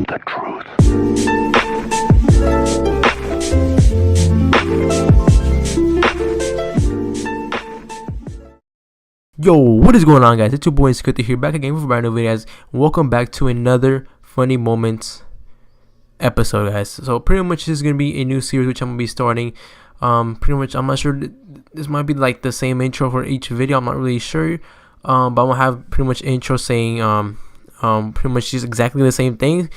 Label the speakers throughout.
Speaker 1: the truth.
Speaker 2: Yo, what is going on, guys? It's your boy Scripted here, back again with a brand new video, guys. Welcome back to another Funny Moments episode, guys. So pretty much this is gonna be a new series which I'm gonna be starting. Pretty much I'm not sure, this might be like the same intro for each video, I'm not really sure. But I'm gonna have pretty much intro saying pretty much just exactly the same thing.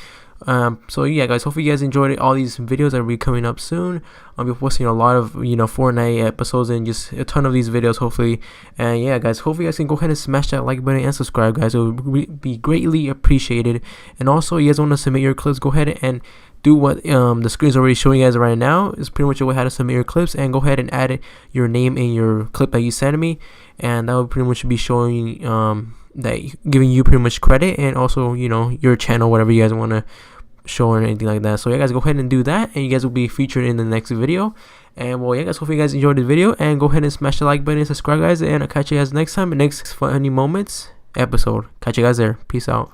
Speaker 2: So yeah, guys, hopefully you guys enjoyed all these videos that will be coming up soon. I'll be posting a lot of Fortnite episodes and just a ton of these videos, hopefully. And yeah, guys, hopefully you guys can go ahead and smash that like button and subscribe, guys. It would be greatly appreciated. And also, you guys want to submit your clips, go ahead and do what the screen is already showing you guys right now. Is pretty much how to submit your clips, and go ahead and add your name in your clip that you send me, and that will pretty much be showing that giving you pretty much credit, and also your channel, whatever you guys want to show or anything like that. So yeah, guys, go ahead and do that, and you guys will be featured in the next video. And well, yeah, guys, hopefully you guys enjoyed the video, and go ahead and smash the like button and subscribe, guys, and I'll catch you guys next time, next Funny Moments episode. Catch you guys there. Peace out.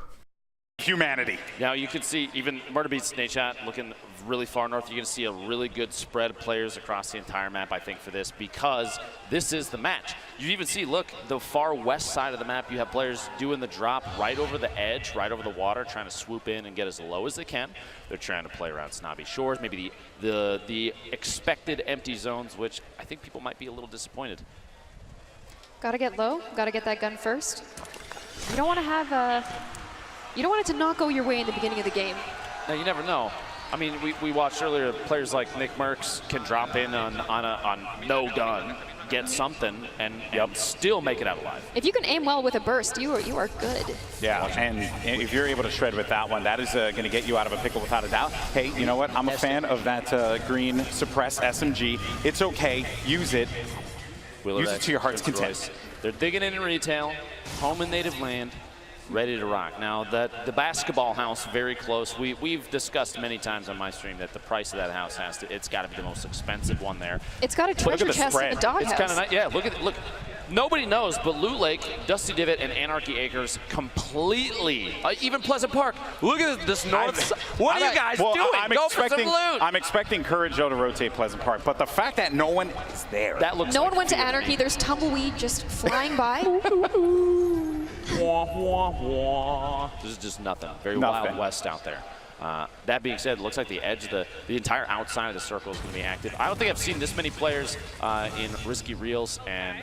Speaker 3: Humanity.
Speaker 4: Now you can see even Murder Beats Nate Chat looking really far north. You can see a really good spread of players across the entire map, I think, for this, because this is the match. You even see, look, the far west side of the map, you have players doing the drop right over the edge, right over the water, trying to swoop in and get as low as they can. They're trying to play around Snobby Shores, maybe the expected empty zones, which I think people might be a little disappointed.
Speaker 5: Gotta get low, gotta get that gun first. You don't want to have you don't want it to not go your way in the beginning of the game.
Speaker 4: Now, you never know. I mean, we watched earlier, players like Nick Merckx can drop in on no gun, get something, and still make it out alive.
Speaker 5: If you can aim well with a burst, you are good.
Speaker 3: Yeah, and if you're able to shred with that one, that is going to get you out of a pickle without a doubt. Hey, you know what? I'm a fan of that green suppress SMG. It's okay. Use it. Use it to your heart's content.
Speaker 4: They're digging in retail, home and native land, ready to rock. Now, the basketball house, very close. We've discussed many times on my stream that the price of that house it's got to be the most expensive one there.
Speaker 5: It's got a treasure chest in the doghouse.
Speaker 4: It's kind of nice. Yeah, look. Nobody knows, but Loot Lake, Dusty Divot, and Anarchy Acres completely. Even Pleasant Park. Look at this north side. What are you guys doing? Go for some loot.
Speaker 3: I'm expecting Courage Joe to rotate Pleasant Park, but the fact that no one is there.
Speaker 4: That looks
Speaker 5: no one went to Anarchy. There's tumbleweed just flying by.
Speaker 4: This is just nothing. Very Wild West out there. That being said, it looks like the edge, the entire outside of the circle is going to be active. I don't think I've seen this many players in Risky Reels and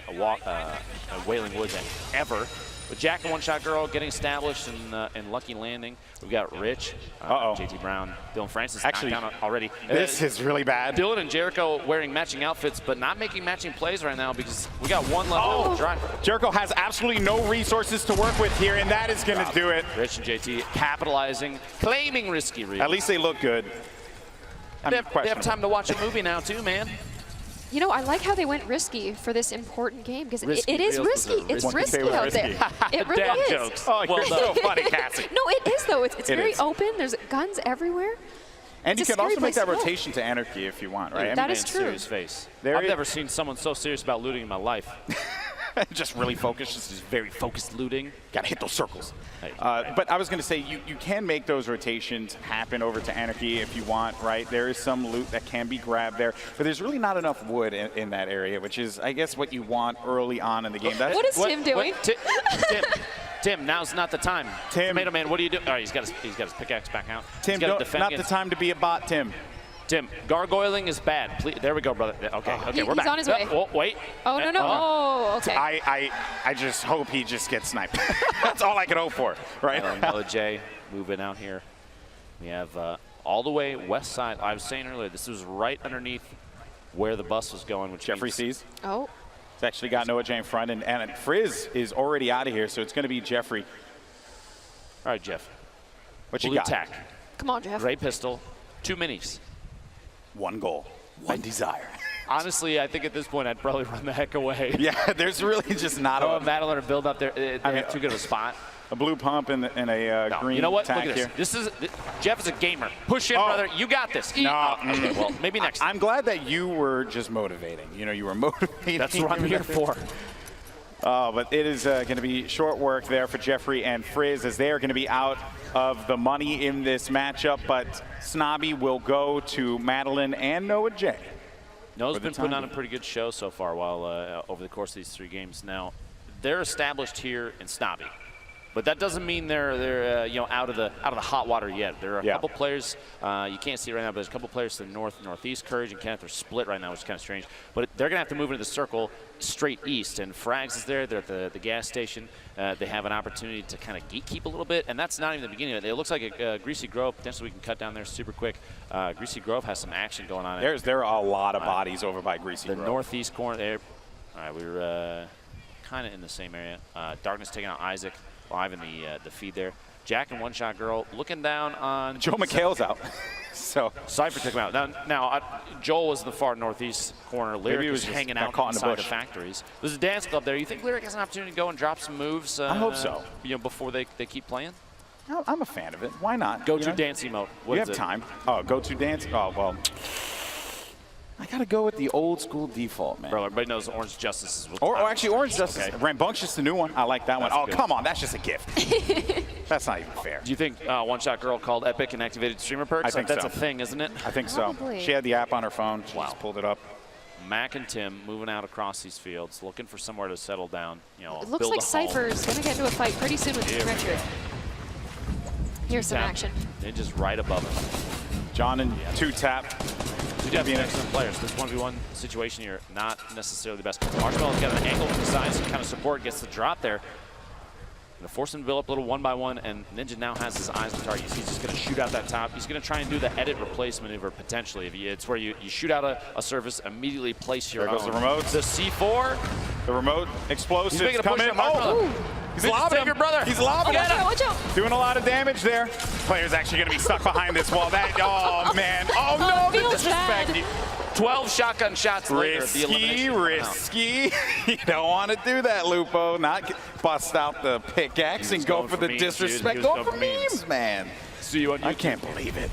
Speaker 4: Wailing Woods ever. But Jack and One Shot Girl getting established in Lucky Landing. We've got Rich, JT Brown, Dylan Francis
Speaker 3: actually
Speaker 4: down already.
Speaker 3: This is really bad.
Speaker 4: Dylan and Jericho wearing matching outfits, but not making matching plays right now because we got one left to drive.
Speaker 3: Jericho has absolutely no resources to work with here, and that is going to do it.
Speaker 4: Rich and JT capitalizing, claiming Risky Reels.
Speaker 3: At least they look good.
Speaker 4: They have time to watch a movie now too, man.
Speaker 5: You know, I like how they went risky for this important game, because it is risky. It's risky out there. It really
Speaker 4: Dad
Speaker 5: is.
Speaker 4: Jokes.
Speaker 3: Oh, you're so funny, Cassie.
Speaker 5: No, it is, though. It's very open. There's guns everywhere.
Speaker 3: And you
Speaker 5: It's a
Speaker 3: can also
Speaker 5: scary
Speaker 3: make that
Speaker 5: place to go.
Speaker 3: rotation to Anarchy if you want, right?
Speaker 5: That is true.
Speaker 4: Serious face.
Speaker 3: There
Speaker 4: I've
Speaker 3: is-
Speaker 4: never seen someone so serious about looting in my life.
Speaker 3: Just really focused.
Speaker 4: Just very focused looting.
Speaker 3: Gotta hit those circles.
Speaker 4: Hey.
Speaker 3: But I was going to say, you can make those rotations happen over to Anarchy if you want, right? There is some loot that can be grabbed there, but there's really not enough wood in that area, which is, I guess, what you want early on in the game.
Speaker 5: What is Tim doing?
Speaker 4: Tim, now's not the time.
Speaker 3: Tim.
Speaker 4: Tomato Man, what are you doing? All right, he's got his pickaxe back out.
Speaker 3: Tim, not the time to be a bot, Tim.
Speaker 4: Tim, gargoyling is bad. Please, there we go, brother. Okay, we're back.
Speaker 5: He's on his way.
Speaker 4: Oh, wait.
Speaker 5: Oh, no. Oh, okay.
Speaker 3: I just hope he just gets sniped. That's all I can hope for, right?
Speaker 4: Mellow J moving out here. We have all the way west side. I was saying earlier, this was right underneath where the bus was going, which
Speaker 3: Jeffrey
Speaker 4: means
Speaker 3: sees.
Speaker 5: Oh.
Speaker 3: It's actually got Noah J in front, and Frizz is already out of here, so it's going to be Jeffrey.
Speaker 4: All right, Jeff.
Speaker 3: What you
Speaker 4: Blue
Speaker 3: got?
Speaker 4: tack.
Speaker 5: Come on, Jeff.
Speaker 4: Gray pistol. 2 minis.
Speaker 3: One goal. One desire.
Speaker 4: Honestly, I think at this point I'd probably run the heck away.
Speaker 3: Yeah, there's really just not a
Speaker 4: Madeline or build up there. They have too good of a spot.
Speaker 3: A blue pump and a green
Speaker 4: You know what?
Speaker 3: tack
Speaker 4: Look at
Speaker 3: here.
Speaker 4: this. Jeff is a gamer. Push in, brother. You got this.
Speaker 3: No.
Speaker 4: Okay, well, maybe next time.
Speaker 3: I'm glad that you were just motivating. You were motivating.
Speaker 4: That's what I'm here for.
Speaker 3: But it is going to be short work there for Jeffrey and Frizz, as they are going to be out of the money in this matchup, but Snobby will go to Madeline and Noah J.
Speaker 4: Noah's been putting on a pretty good show so far while over the course of these 3 games. Now, they're established here in Snobby, but that doesn't mean they're you know, out of the hot water yet. There are a couple players you can't see it right now, but there's a couple players to the north, northeast. Courage and Kenneth are split right now, which is kind of strange. But they're gonna have to move into the circle straight east, and Frags is there. They're at the gas station. They have an opportunity to kind of gatekeep a little bit, and that's not even the beginning of it. It looks like a Greasy Grove. Potentially we can cut down there super quick. Greasy Grove has some action going on.
Speaker 3: There are a lot of bodies over by Greasy Grove.
Speaker 4: The northeast corner there. All right, we were kind of in the same area. Darkness taking out Isaac live in the feed there. Jack and One Shot Girl looking down on
Speaker 3: Joe McHale's out. So
Speaker 4: Cypher took him out. Now Joel was in the far northeast corner. Lyric was hanging out inside the factories. There's a dance club there. You think Lyric has an opportunity to go and drop some moves?
Speaker 3: I hope so.
Speaker 4: You know, before they keep playing.
Speaker 3: No, I'm a fan of it. Why not?
Speaker 4: Go to dance emote.
Speaker 3: You have time. Oh, go to dance. Oh well. I gotta go with the old school default, man.
Speaker 4: Bro, everybody knows Orange Justice is.
Speaker 3: Or actually, Orange Justice. Okay. Rambunctious, the new one. I like that one. Oh, come on, that's just a gift. That's not even fair.
Speaker 4: Do you think One Shot Girl called Epic and activated streamer perks?
Speaker 3: I think
Speaker 4: that's
Speaker 3: so.
Speaker 4: a thing, isn't it?
Speaker 3: I think so. She had the app on her phone. She just pulled it up.
Speaker 4: Mac and Tim moving out across these fields, looking for somewhere to settle down. You know,
Speaker 5: it looks like Cypher's gonna get into a fight pretty soon with Richard. Here's some action.
Speaker 4: They're just right above him.
Speaker 3: John and 2-tap.
Speaker 4: Two definitely excellent players. This 1v1 situation here, not necessarily the best. Marshmellow's got an angle from the side, so kind of support, gets the drop there. Gonna force him to build up a little 1-by-1, and Ninja now has his eyes on the target. He's just gonna shoot out that top. He's gonna try and do the edit replace maneuver potentially. It's where you shoot out a surface, immediately place your
Speaker 3: There goes the remote.
Speaker 4: The C4.
Speaker 3: The remote explosives
Speaker 4: He's
Speaker 3: coming. Oh! He's lobbing him.
Speaker 4: Your brother.
Speaker 3: He's lobbing him.
Speaker 5: Watch out.
Speaker 3: Doing a lot of damage there. Player's actually going to be stuck behind this wall. Oh, man. Oh, no. The disrespect.
Speaker 5: Bad.
Speaker 4: 12 shotgun shots later.
Speaker 3: Risky. You don't want to do that, Lupo. Not bust out the pickaxe and go for the disrespect. Go for memes, man.
Speaker 4: See you on YouTube.
Speaker 3: I can't believe it.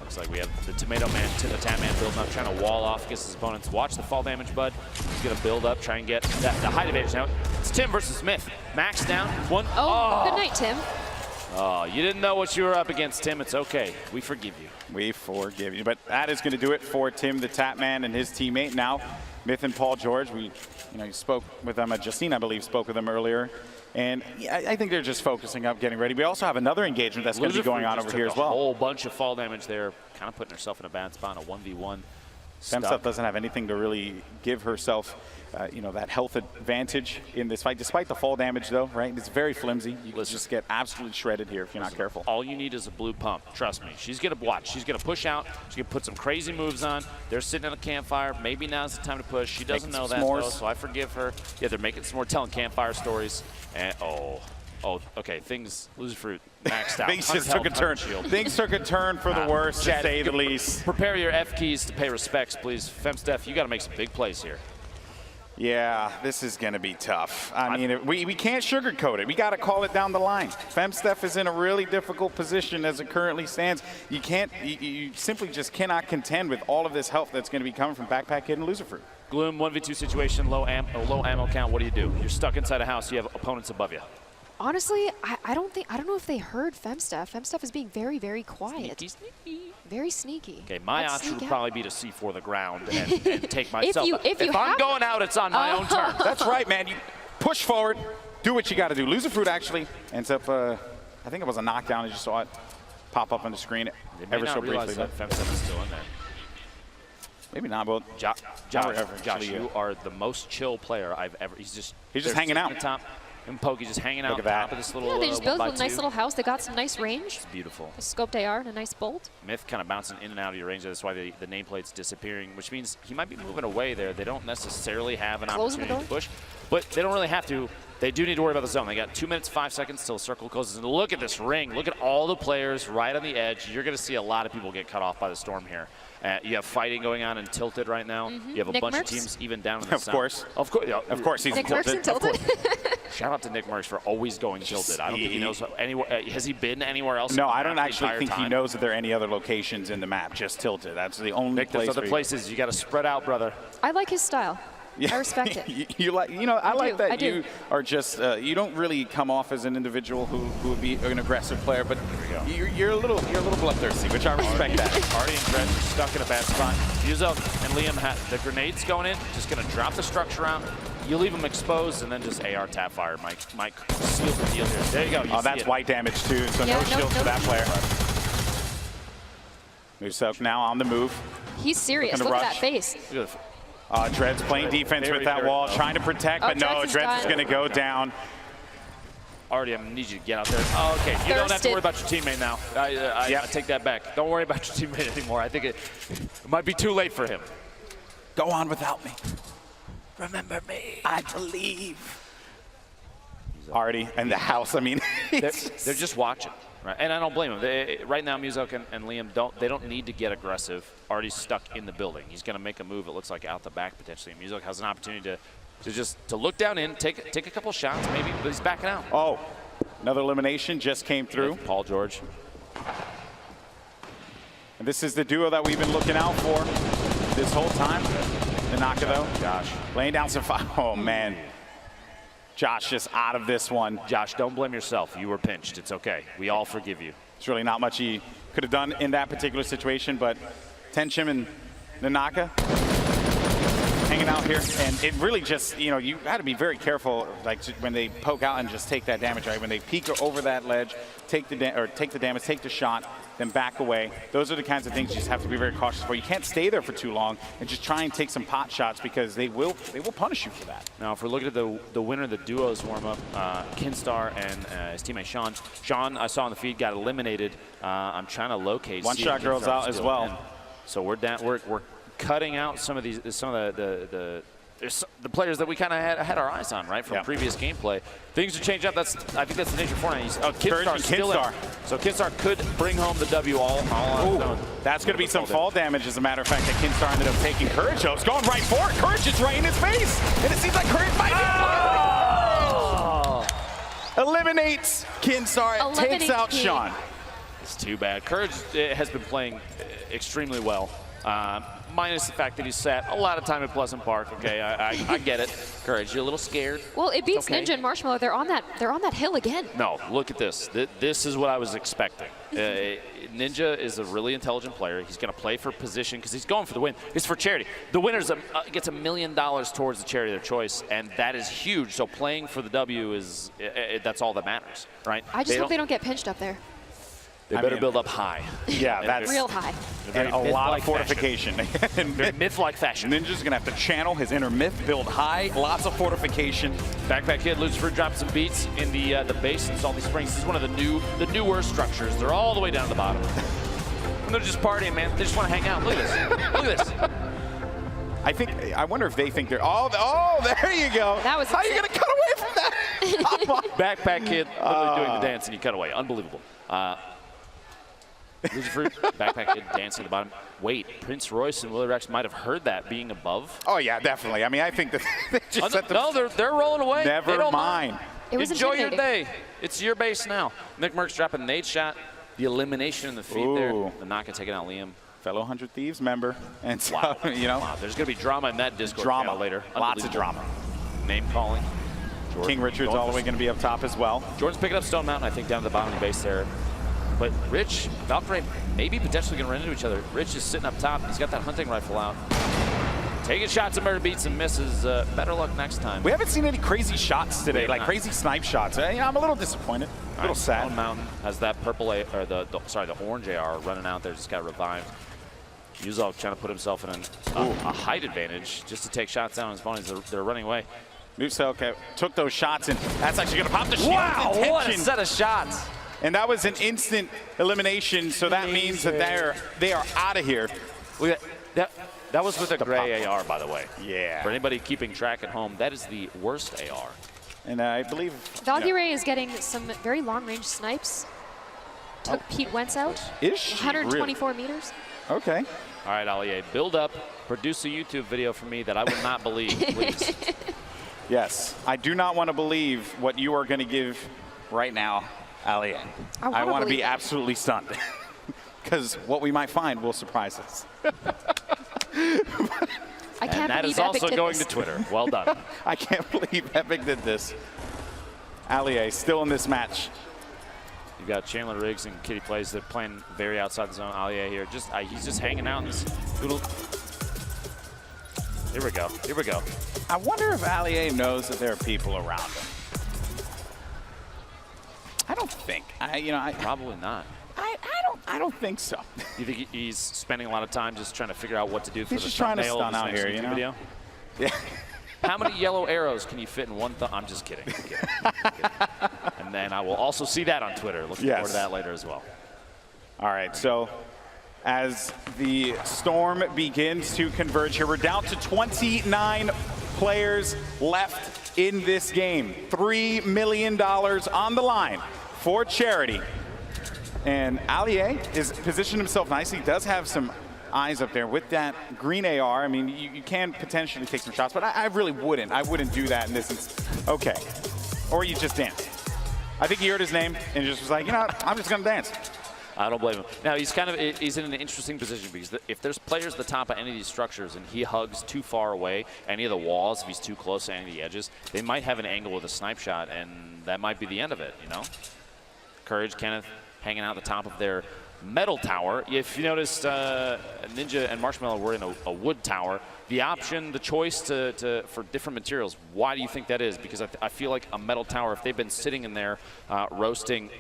Speaker 4: Looks like we have the Tomato Man, the Tap Man building up, trying to wall off against his opponents. Watch the fall damage, bud. He's going to build up, try and get the height advantage. Now, it's Tim versus Smith. Max down. One.
Speaker 5: Oh, good night, Tim.
Speaker 4: Oh, you didn't know what you were up against, Tim. It's okay. We forgive you.
Speaker 3: We forgive you. But that is going to do it for Tim, the Tap Man, and his teammate. Now, Myth and Paul George, you spoke with them. Justine, I believe, spoke with them earlier. And yeah, I think they're just focusing up, getting ready. We also have another engagement that's going to be going on over here as well.
Speaker 4: A whole bunch of fall damage there, kind of putting herself in a bad spot, a 1v1.
Speaker 3: Femstuff doesn't have anything to really give herself, that health advantage in this fight. Despite the fall damage, though, right? It's very flimsy. You can just get absolutely shredded here if you're not careful.
Speaker 4: All you need is a blue pump. Trust me. She's going to watch. She's going to push out. She's going to put some crazy moves on. They're sitting at a campfire. Maybe now's the time to push. She doesn't know that, though, so I forgive her. Yeah, they're making some more telling campfire stories. And, okay. Things, Loser Fruit, maxed out.
Speaker 3: Things just took a turn. Things took a turn for the worse, to say the least.
Speaker 4: Prepare your F keys to pay respects, please. Femsteph, you got to make some big plays here.
Speaker 3: Yeah, this is going to be tough. I mean, we can't sugarcoat it. We got to call it down the line. Femsteph is in a really difficult position as it currently stands. You simply just cannot contend with all of this help that's going to be coming from Backpack Kid and Loser Fruit.
Speaker 4: Gloom, 1v2 situation, low ammo count. What do? You're stuck inside a house. You have opponents above you.
Speaker 5: Honestly, I don't know if they heard Femsteph. Femsteph is being very, very quiet.
Speaker 4: Sneaky.
Speaker 5: Very sneaky.
Speaker 4: Okay, my option would probably be to C4 the ground and take myself. If I'm going out, it's on my own turn.
Speaker 3: That's right, man. You push forward, do what you got to do. Loser Fruit actually ends up, I think it was a knockdown. I just saw it pop up on the screen ever so briefly.
Speaker 4: That Femsteph is still in there.
Speaker 3: Maybe not, but
Speaker 4: Josh, you are the most chill player I've ever. He's just
Speaker 3: hanging out.
Speaker 4: At the top. And Pokey just hanging out on top of this little.
Speaker 5: Yeah, they just built a nice little house. They got some nice range.
Speaker 4: It's beautiful.
Speaker 5: A scoped AR and a nice bolt.
Speaker 4: Myth kind of bouncing in and out of your range. That's why the nameplate's disappearing, which means he might be moving away there. They don't necessarily have an opportunity to push, but they don't really have to. They do need to worry about the zone. They got 2 minutes, 5 seconds till the circle closes. And look at this ring. Look at all the players right on the edge. You're going to see a lot of people get cut off by the storm here. You have fighting going on in Tilted right now. You have a bunch of teams even down in the south.
Speaker 3: Of course, he's
Speaker 5: Nick Merckx in Tilted.
Speaker 4: Shout out to Nick Merckx for always going Tilted. I don't think he knows anywhere. Has he been anywhere else?
Speaker 3: No, I don't actually think he knows that there are any other locations in the map. Just Tilted. That's the only place.
Speaker 4: There's other places. You got to spread out, brother.
Speaker 5: I like his style. I respect it.
Speaker 3: You like, I like that
Speaker 5: I do.
Speaker 3: you are just, you don't really come off as an individual who would be an aggressive player, but you're a little bloodthirsty, which I respect that.
Speaker 4: Artie and Dredge are stuck in a bad spot. Yuzo and Liam have the grenades going in, just going to drop the structure out. You leave them exposed and then just AR tap fire. Mike seal the deal here. There you go.
Speaker 3: Oh, that's white damage too, so no shield for that player. Musok now on the move.
Speaker 5: He's serious. Look at that face.
Speaker 3: Dred's playing defense with that wall, trying to protect, but no, Dred's is going to go down.
Speaker 4: Artie, I'm going to need you to get out there. Oh, okay. You don't have to worry about your teammate now. I take that back. Don't worry about your teammate anymore. I think it might be too late for him.
Speaker 3: Go on without me.
Speaker 4: Remember me.
Speaker 3: I believe. Artie and the house, I mean.
Speaker 4: They're just watching. Right. And I don't blame him. Right now, Musok and Liam don't need to get aggressive. Artie's stuck in the building. He's going to make a move, it looks like, out the back potentially. Musok has an opportunity to look down in, take a couple shots maybe, but he's backing out.
Speaker 3: Oh, another elimination just came through.
Speaker 4: Paul George.
Speaker 3: And this is the duo that we've been looking out for this whole time. Nanaka, though.
Speaker 4: Josh.
Speaker 3: Laying down some fire. Oh, man. Josh just out of this one.
Speaker 4: Josh, don't blame yourself. You were pinched. It's okay. We all forgive you.
Speaker 3: There's really not much he could have done in that particular situation, but Tenchim and Nanaka hanging out here. And it really just, you got to be very careful, like when they poke out and just take that damage, right? When they peek over that ledge, take the damage, take the shot, then back away. Those are the kinds of things you just have to be very cautious for. You can't stay there for too long and just try and take some pot shots because they will punish you for that.
Speaker 4: Now, if we're looking at the winner of the duos warm-up, Kinstar and his teammate Sean. Sean, I saw on the feed, got eliminated. I'm trying to locate.
Speaker 3: One shot girls out as well.
Speaker 4: So we're down. We're cutting out some of the players that we kind of had our eyes on, right, from previous gameplay. Things are changing up. I think that's the nature of Fortnite. Oh, Kinstar still in. So Kinstar could bring home the W all on his own.
Speaker 3: That's going to be some fall damage, as a matter of fact, that Kinstar ended up taking. Courage, though, is going right for it. Courage is right in his face. And it seems like Courage might be eliminates Kinstar, takes out Sean.
Speaker 4: It's too bad. Courage has been playing extremely well. Minus the fact that he sat a lot of time at Pleasant Park. Okay, I get it. Courage, you're a little scared.
Speaker 5: Well, it beats Ninja and Marshmello. They're on that hill again.
Speaker 4: No, look at this. This is what I was expecting. Ninja is a really intelligent player. He's going to play for position because he's going for the win. It's for charity. The winner gets $1 million towards the charity of their choice, and that is huge. So playing for the W is that's all that matters, right?
Speaker 5: I just hope they don't get pinched up there.
Speaker 4: They better build up high.
Speaker 3: Yeah, that's
Speaker 5: real high.
Speaker 3: And a lot of fortification.
Speaker 4: Myth-like fashion.
Speaker 3: Ninja's gonna have to channel his inner myth, build high, lots of fortification.
Speaker 4: Backpack Kid, Lucifer dropped some beats in the base in Salty Springs. This is one of the newer structures. They're all the way down to the bottom. And they're just partying, man. They just want to hang out. Look at this. Look at this.
Speaker 3: I wonder if they think they're. Oh, there you go.
Speaker 5: That was.
Speaker 3: How are you gonna cut away from that?
Speaker 4: Backpack Kid literally doing the dance, and you cut away. Unbelievable. Lucifer, Backpack Kid dancing at the bottom. Wait, Prince Royce and Willie Rex might have heard that being above.
Speaker 3: Oh yeah, definitely. I mean, I think that they just set the.
Speaker 4: They're rolling away.
Speaker 3: Never mind.
Speaker 5: It was
Speaker 4: Enjoy your day. It's your base now. Nick Merckx dropping an 8 shot. The elimination in the feed there. The Naka taking out Liam.
Speaker 3: Fellow 100 Thieves member. And so,
Speaker 4: wow. Wow. There's going to be drama in that Discord channel later.
Speaker 3: Lots of drama.
Speaker 4: Name calling.
Speaker 3: Jordan, King Richard's all the way going to be up top as well.
Speaker 4: Jordan's picking up Stone Mountain, I think, down to the bottom of the base there. But Rich, Valkyrie, maybe potentially going to run into each other. Rich is sitting up top. He's got that hunting rifle out. Taking shots at murder beats and misses. Better luck next time.
Speaker 3: We haven't seen any crazy shots today, like crazy snipe shots. I'm a little disappointed, a little sad.
Speaker 4: Stone Mountain has that purple, or the orange AR running out there, just got revived. Yuzov trying to put himself in a height advantage just to take shots down on his opponents. They're running away.
Speaker 3: Nuselka took those shots, and that's actually going to pop the shield.
Speaker 4: Wow, what a set of shots.
Speaker 3: And that was an instant elimination, so that means that they are out of here.
Speaker 4: That was with a gray AR, by the way.
Speaker 3: Yeah.
Speaker 4: For anybody keeping track at home, that is the worst AR.
Speaker 3: And I believe
Speaker 5: Valkyrie is getting some very long-range snipes. Took Pete Wentz out.
Speaker 3: Is she
Speaker 5: 124 meters.
Speaker 3: Okay.
Speaker 4: All right, Allier, build up. Produce a YouTube video for me that I would not believe, please.
Speaker 3: Yes. I do not want to believe what you are going to give right now, Allier. I want to be absolutely stunned. Because what we might find will surprise us.
Speaker 5: I can't
Speaker 4: and that
Speaker 5: believe
Speaker 4: is
Speaker 5: Epic
Speaker 4: also
Speaker 5: did
Speaker 4: going
Speaker 5: this.
Speaker 4: to Twitter. Well done.
Speaker 3: I can't believe Epic did this. Allier still in this match.
Speaker 4: You've got Chandler Riggs and Kitty Plays. They're playing very outside the zone. Allier here, he's just hanging out in this little. Here we go. Here we go.
Speaker 3: I wonder if Allier knows that there are people around him. I don't think.
Speaker 4: Probably not.
Speaker 3: I don't think so.
Speaker 4: You think he's spending a lot of time just trying to figure out what to do for
Speaker 3: He's
Speaker 4: the
Speaker 3: just trying to
Speaker 4: thumbnail of
Speaker 3: stun
Speaker 4: this
Speaker 3: out
Speaker 4: next
Speaker 3: here, you know?
Speaker 4: video?
Speaker 3: Yeah.
Speaker 4: How many yellow arrows can you fit in one thumb? I'm just kidding. I'm kidding. And then I will also see that on Twitter. Looking forward to that later as well.
Speaker 3: All right, so as the storm begins to converge here, we're down to 29 players left in this game. $3 million on the line for charity. And Allier is positioned himself nicely. He does have some eyes up there with that green AR. I mean, you can potentially take some shots, but I really wouldn't. I wouldn't do that in this instance. Okay. Or you just dance. I think he heard his name and just was like, you know what, I'm just going to dance.
Speaker 4: I don't blame him. Now, he's in an interesting position because if there's players at the top of any of these structures and he hugs too far away, any of the walls, if he's too close to any of the edges, they might have an angle with a snipe shot, and that might be the end of it, you know? Courage, Kenneth, hanging out at the top of their metal tower. If you noticed, Ninja and Marshmello were in a wood tower. The option, the choice for different materials, why do you think that is? Because I feel like a metal tower, if they've been sitting in there roasting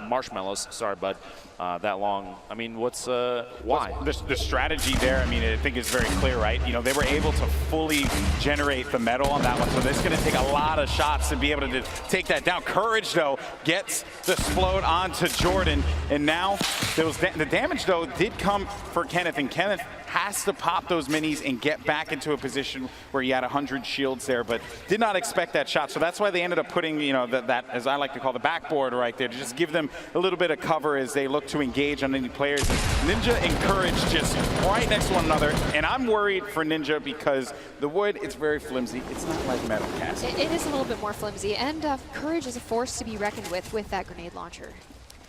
Speaker 4: marshmallows, sorry, bud, that long, I mean, why?
Speaker 3: The strategy there, I mean, I think is very clear, right? You know, they were able to fully generate the metal on that one, so this is going to take a lot of shots to be able to take that down. Courage, though, gets the explode onto Jordan, and now the damage, though, did come for Kenneth, and Kenneth has to pop those minis and get back into a position where he had 100 shields there, but did not expect that shot. So that's why they ended up putting, you know, that as I like to call the backboard right there, to just give them a little bit of cover as they look to engage on any players. And Ninja and Courage just right next to one another. And I'm worried for Ninja because the wood, it's very flimsy. It's not like metal cast.
Speaker 5: It is a little bit more flimsy, and Courage is a force to be reckoned with that grenade launcher.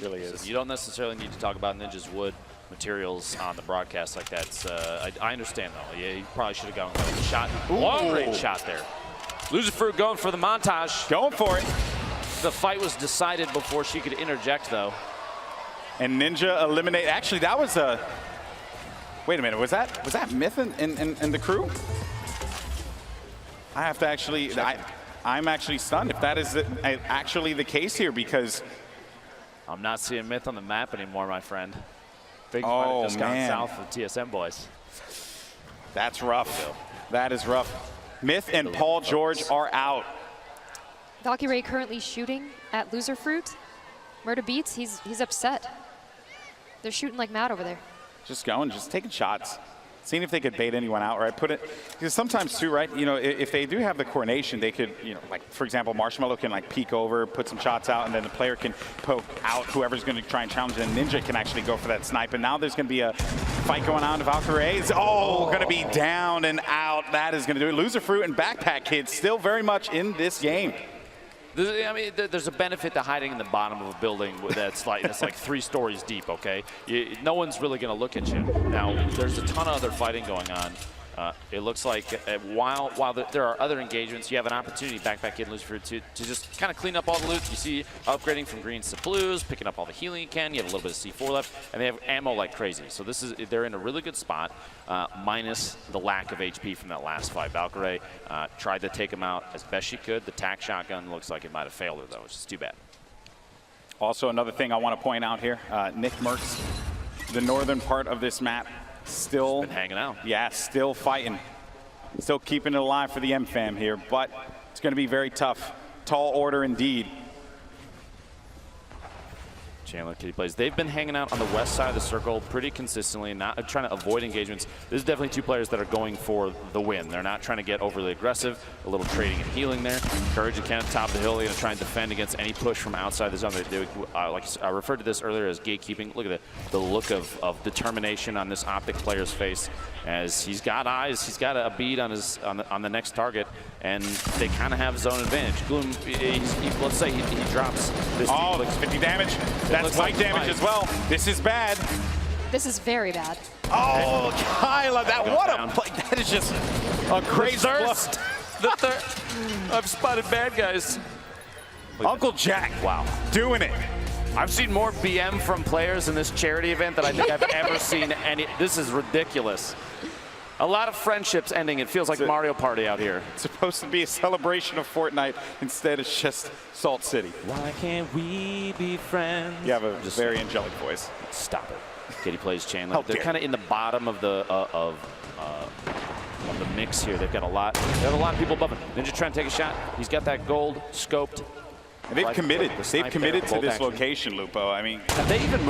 Speaker 3: It really is.
Speaker 4: So you don't necessarily need to talk about Ninja's wood materials on the broadcast like that. I understand, though. Yeah, you probably should have gone with a shot. Long-range shot there. Loserfruit going for the montage.
Speaker 3: Going for it.
Speaker 4: The fight was decided before she could interject, though.
Speaker 3: And Ninja eliminate. Actually, that was a. Wait a minute. Was that Myth in the crew? I have to actually. I'm actually stunned if that is actually the case here, because
Speaker 4: I'm not seeing Myth on the map anymore, my friend. Things might have just gone south for TSM boys.
Speaker 3: That's rough. That is rough. Myth and Paul George are out.
Speaker 5: Valkyrie currently shooting at Loserfruit. Murda Beats, he's upset. They're shooting like mad over there.
Speaker 3: Just going, just taking shots. Seeing if they could bait anyone out, right? Put it, because sometimes too, right? You know, if they do have the coordination, they could, you know, like for example, Marshmello can like peek over, put some shots out, and then the player can poke out whoever's going to try and challenge it. And Ninja can actually go for that snipe. And now there's going to be a fight going on. Valkyrie is going to be down and out. That is going to do it. Loserfruit and Backpack Kid still very much in this game.
Speaker 4: I mean, there's a benefit to hiding in the bottom of a building that's like 3 stories deep, okay? No one's really going to look at you. Now, there's a ton of other fighting going on. It looks like while there are other engagements, you have an opportunity, Backpack Kid and Loserfruit, to just kind of clean up all the loot. You see upgrading from greens to blues, picking up all the healing you can. You have a little bit of C4 left, and they have ammo like crazy. So they're in a really good spot, minus the lack of HP from that last fight. Valkyrie tried to take him out as best she could. The tac shotgun looks like it might have failed her, though, which is too bad.
Speaker 3: Also, another thing I want to point out here, Nick Merckx, the northern part of this map, still
Speaker 4: been hanging out.
Speaker 3: Yeah, still fighting. Still keeping it alive for the M-Fam here, but it's going to be very tough. Tall order indeed.
Speaker 4: Chandler, Kitty Plays. They've been hanging out on the west side of the circle pretty consistently, not trying to avoid engagements. This is definitely 2 players that are going for the win. They're not trying to get overly aggressive. A little trading and healing there. Courage and Kenneth top of the hill. They're going to try and defend against any push from outside the zone. Like I referred to this earlier as gatekeeping. Look at the look of determination on this Optic player's face, as he's got eyes. He's got a bead on the next target, and they kind of have zone advantage. Gloom, let's say he drops this.
Speaker 3: 50 damage. That's white damage as well. This is bad.
Speaker 5: This is very bad.
Speaker 3: Oh, Kyla, what a play. That is just a crazy
Speaker 4: thirst. The third. I've spotted bad guys.
Speaker 3: Uncle Jack,
Speaker 4: wow,
Speaker 3: doing it.
Speaker 4: I've seen more BM from players in this charity event than I think I've ever seen any. This is ridiculous. A lot of friendships ending. It feels like Mario Party out here.
Speaker 3: It's supposed to be a celebration of Fortnite. Instead, it's just Salt City.
Speaker 4: Why can't we be friends?
Speaker 3: You have a very angelic voice.
Speaker 4: Stop it. Kitty plays Chandler. They're kind of in the bottom of the mix here. They've got a lot. They have a lot of people above him. Ninja trying to take a shot. He's got that gold scoped.
Speaker 3: And they've committed. They've committed to this location, Lupo. I mean,
Speaker 4: have they even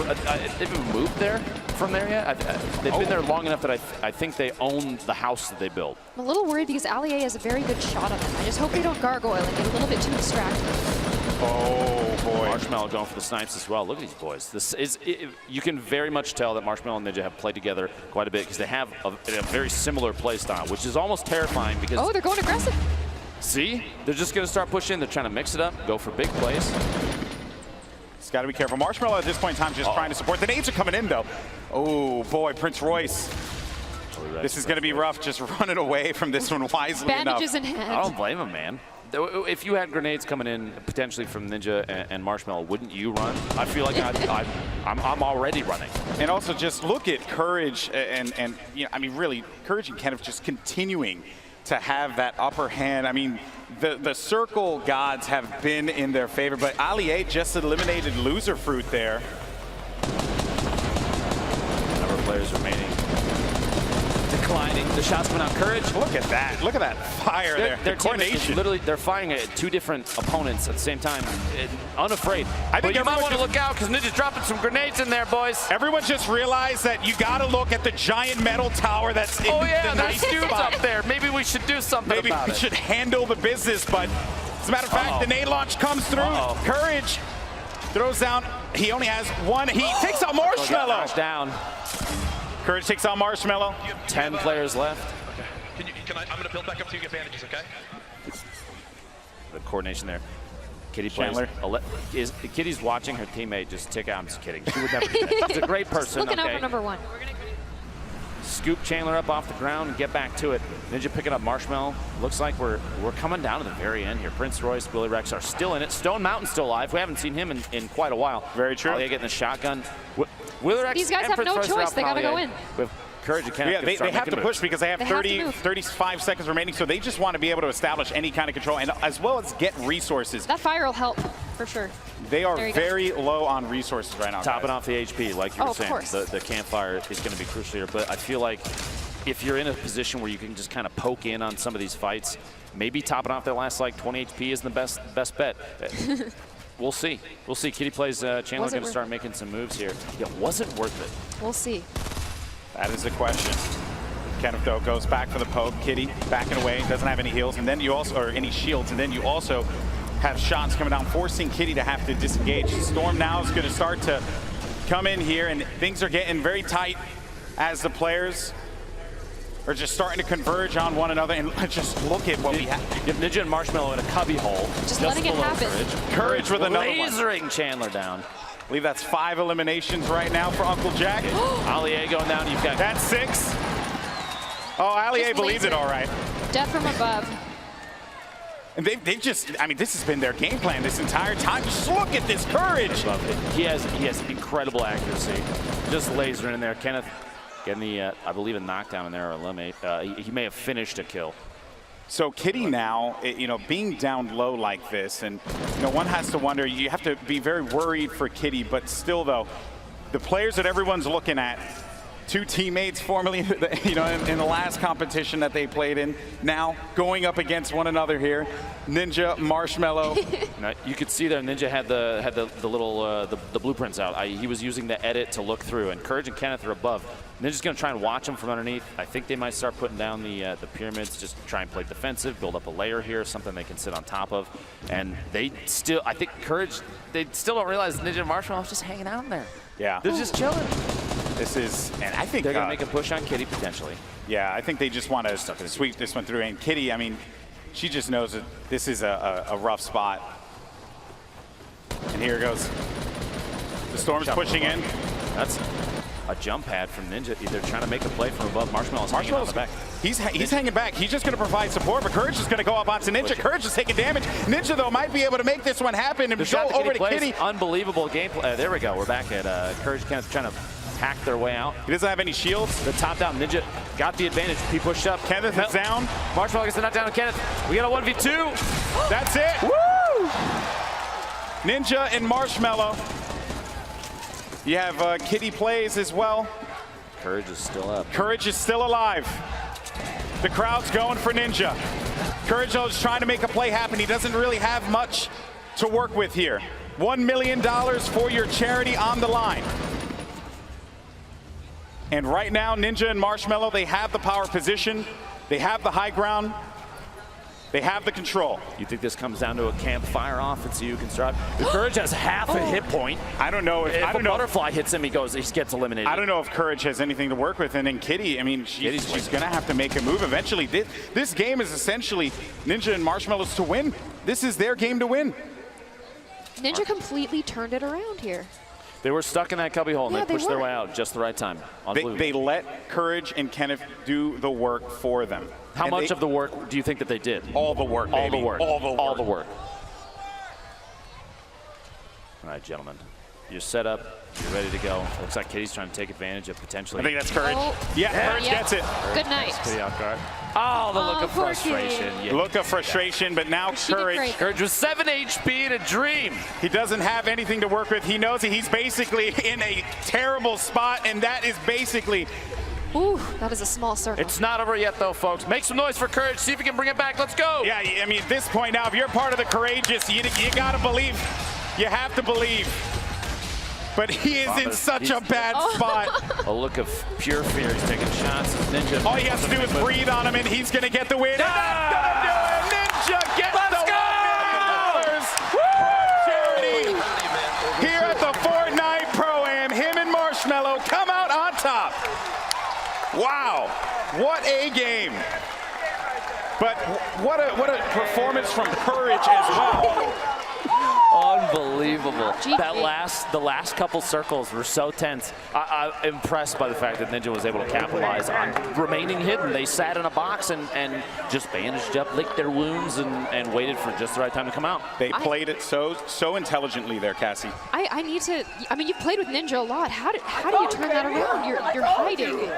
Speaker 4: moved there from there yet? They've been there long enough that I think they own the house that they built.
Speaker 5: I'm a little worried because Allier has a very good shot on them. I just hope they don't gargoyle and get a little bit too distracted.
Speaker 3: Oh boy!
Speaker 4: Marshmello going for the snipes as well. Look at these boys. This is you can very much tell that Marshmello and Ninja have played together quite a bit because they have a very similar play style, which is almost terrifying because.
Speaker 5: Oh, they're going aggressive.
Speaker 4: See, they're just going to start pushing. They're trying to mix it up, go for big plays.
Speaker 3: It's got to be careful. Marshmello at this point in time just trying to support. The nades are coming in though. Oh boy, Prince Royce. This is going to be rough. Just running away from this one wisely
Speaker 5: Bandages
Speaker 3: enough.
Speaker 5: in hand.
Speaker 4: I don't blame him, man. If you had grenades coming in potentially from Ninja and Marshmello, wouldn't you run? I feel like I'm already running.
Speaker 3: And also just look at Courage and you know, I mean really Courage and Kenneth just continuing to have that upper hand. I mean, the circle gods have been in their favor, but Allier just eliminated Loser Fruit there.
Speaker 4: Number of players remaining. Declining. The shots coming out. Courage.
Speaker 3: Look at that. Look at that fire there.
Speaker 4: Their
Speaker 3: coordination.
Speaker 4: Literally, they're firing at two different opponents at the same time. Unafraid.
Speaker 3: I think
Speaker 4: you might want to look out because Ninja's dropping some grenades in there, boys.
Speaker 3: Everyone just realized that you got to look at the giant metal tower that's in the nice
Speaker 4: dudes
Speaker 3: spot.
Speaker 4: up there. Maybe we should do something
Speaker 3: Maybe
Speaker 4: about
Speaker 3: we
Speaker 4: it.
Speaker 3: should handle the business, but as a matter of fact, the nade launch comes through. Courage throws down. He only has one. He takes out Marshmello.
Speaker 4: Down.
Speaker 3: Courage takes out Marshmello.
Speaker 4: 10 players left.
Speaker 1: Okay. I'm going to build back up to you, get bandages, okay?
Speaker 4: The coordination there. Kitty
Speaker 3: Chandler.
Speaker 4: plays. Kitty's watching her teammate just tick out. I'm just kidding. She would never do that. She's a great person.
Speaker 5: Looking out for number one.
Speaker 4: Scoop Chandler up off the ground and get back to it. Ninja picking up Marshmello. Looks like we're coming down to the very end here. Prince Royce, Willie Rex are still in it. Stone Mountain's still alive. We haven't seen him in quite a while.
Speaker 3: Very true.
Speaker 4: Allier getting the shotgun. Willie Rex.
Speaker 5: These guys have no choice. They got to go in.
Speaker 4: With Courage and Kenneth.
Speaker 3: Yeah, they have to push because they have 35 seconds remaining, so they just want to be able to establish any kind of control and as well as get resources.
Speaker 5: That fire will help for sure.
Speaker 3: They are very low on resources right now.
Speaker 4: Topping off the HP, like you were saying.
Speaker 5: Of course.
Speaker 4: The campfire is going to be crucial here, but I feel like if you're in a position where you can just kind of poke in on some of these fights, maybe topping off that last like 20 HP isn't the best bet. We'll see. We'll see. Kitty plays Chandler going to start making some moves here. Yeah, was it worth it?
Speaker 5: We'll see.
Speaker 3: That is the question. Kenneth though goes back for the poke. Kitty backing away, doesn't have any heals, and then you also, or any shields, and then you also have shots coming down, forcing Kitty to have to disengage. Storm now is going to start to come in here, and things are getting very tight as the players are just starting to converge on one another. And just look at what we have.
Speaker 4: You have Ninja and Marshmello in a cubby hole.
Speaker 5: Just letting it happen.
Speaker 3: Courage with another one.
Speaker 4: Lasering Chandler down.
Speaker 3: I believe that's 5 eliminations right now for Uncle Jack.
Speaker 4: Allier going down. You've got
Speaker 3: that's 6. Oh, Allier believed it all right.
Speaker 5: Death from above.
Speaker 3: And they've just, I mean, this has been their game plan this entire time. Just look at this Courage.
Speaker 4: He has incredible accuracy. Just lasering in there. Kenneth getting the, I believe, a knockdown in there or eliminate. He may have finished a kill.
Speaker 3: So Kitty now, you know, being down low like this, and you know, one has to wonder, you have to be very worried for Kitty, but still though, the players that everyone's looking at, 2 teammates formerly, you know, in the last competition that they played in, now going up against one another here. Ninja, Marshmello.
Speaker 4: Now, you could see there, Ninja had the little the blueprints out. He was using the edit to look through, and Courage and Kenneth are above. Ninja's going to try and watch them from underneath. I think they might start putting down the pyramids, just try and play defensive, build up a layer here, something they can sit on top of. And they still, I think Courage, they still don't realize Ninja and Marshmello is just hanging out in there.
Speaker 3: Yeah.
Speaker 4: They're just chilling.
Speaker 3: This is, and I think
Speaker 4: they're going to make a push on Kitty potentially.
Speaker 3: Yeah, I think they just want to sweep this one through. And Kitty, I mean, she just knows that this is a rough spot. And here it goes. The Storm's pushing in.
Speaker 4: a jump pad from Ninja. They're trying to make a play from above. Marshmellow's hanging on the back.
Speaker 3: He's hanging back. He's just going to provide support, but Courage is going to go up onto Ninja. Courage is taking damage. Ninja, though, might be able to make this one happen and go over to Kitty.
Speaker 4: Unbelievable gameplay. There we go. We're back at Courage Kenneth trying to hack their way out.
Speaker 3: He doesn't have any shields.
Speaker 4: The top down. Ninja got the advantage. He pushed up.
Speaker 3: Kenneth is down.
Speaker 4: Marshmello gets the knockdown on Kenneth. We got a 1v2.
Speaker 3: That's it.
Speaker 4: Woo!
Speaker 3: Ninja and Marshmello. You have Kitty plays as well.
Speaker 4: Courage is still up.
Speaker 3: Courage is still alive. The crowd's going for Ninja. Courage is trying to make a play happen. He doesn't really have much to work with here. $1 million for your charity on the line. And right now, Ninja and Marshmello, they have the power position. They have the high ground. They have the control.
Speaker 4: You think this comes down to a campfire off and see who can survive? The Courage has half a hit point.
Speaker 3: I don't know if
Speaker 4: a butterfly hits him, he gets eliminated.
Speaker 3: I don't know if Courage has anything to work with. And then Kitty, I mean, she's going to have to make a move eventually. This game is essentially Ninja and Marshmello's to win. This is their game to win.
Speaker 5: Ninja completely turned it around here.
Speaker 4: They were stuck in that cubby hole, and
Speaker 5: Yeah,
Speaker 4: they pushed their way out just the right time.
Speaker 3: They let Courage and Kenneth do the work for them.
Speaker 4: How much of the work do you think that they did?
Speaker 3: All the work,
Speaker 4: All
Speaker 3: baby.
Speaker 4: the work.
Speaker 3: All the work.
Speaker 4: All the work. All right, gentlemen. You're set up. You're ready to go. Looks like Kitty's trying to take advantage of potentially.
Speaker 3: I think that's Courage.
Speaker 5: Oh.
Speaker 3: Yeah, Courage gets it.
Speaker 5: Good night.
Speaker 4: Kitty off guard. Oh, the look of
Speaker 5: poor
Speaker 4: frustration.
Speaker 5: Kitty.
Speaker 4: Yeah.
Speaker 3: Look of frustration, but now
Speaker 5: She did
Speaker 3: Courage.
Speaker 5: great.
Speaker 4: Courage with 7 HP and a dream.
Speaker 3: He doesn't have anything to work with. He knows that he's basically in a terrible spot, and that is basically.
Speaker 5: Ooh, that is a small circle.
Speaker 4: It's not over yet, though, folks. Make some noise for Courage. See if we can bring it back. Let's go.
Speaker 3: Yeah, I mean, at this point now, if you're part of the courageous, you got to believe. You have to believe. But he is in such a bad spot.
Speaker 4: A look of pure fear. He's taking shots. Ninja.
Speaker 3: All he has to do is breathe on him, and he's going to get the win. And that's going to do it. Ninja gets the $1 million charity here at the Fortnite Pro-Am. Him and Marshmello come out on top. Wow, what a game. But what a performance from Courage as well.
Speaker 4: Unbelievable.
Speaker 5: GG.
Speaker 4: The last couple circles were so tense. I'm impressed by the fact that Ninja was able to capitalize on remaining hidden. They sat in a box and just bandaged up, licked their wounds, and waited for just the right time to come out.
Speaker 3: They played it so intelligently there, Cassie.
Speaker 5: I need to. I mean, you've played with Ninja a lot. How do you turn that around? You're hiding.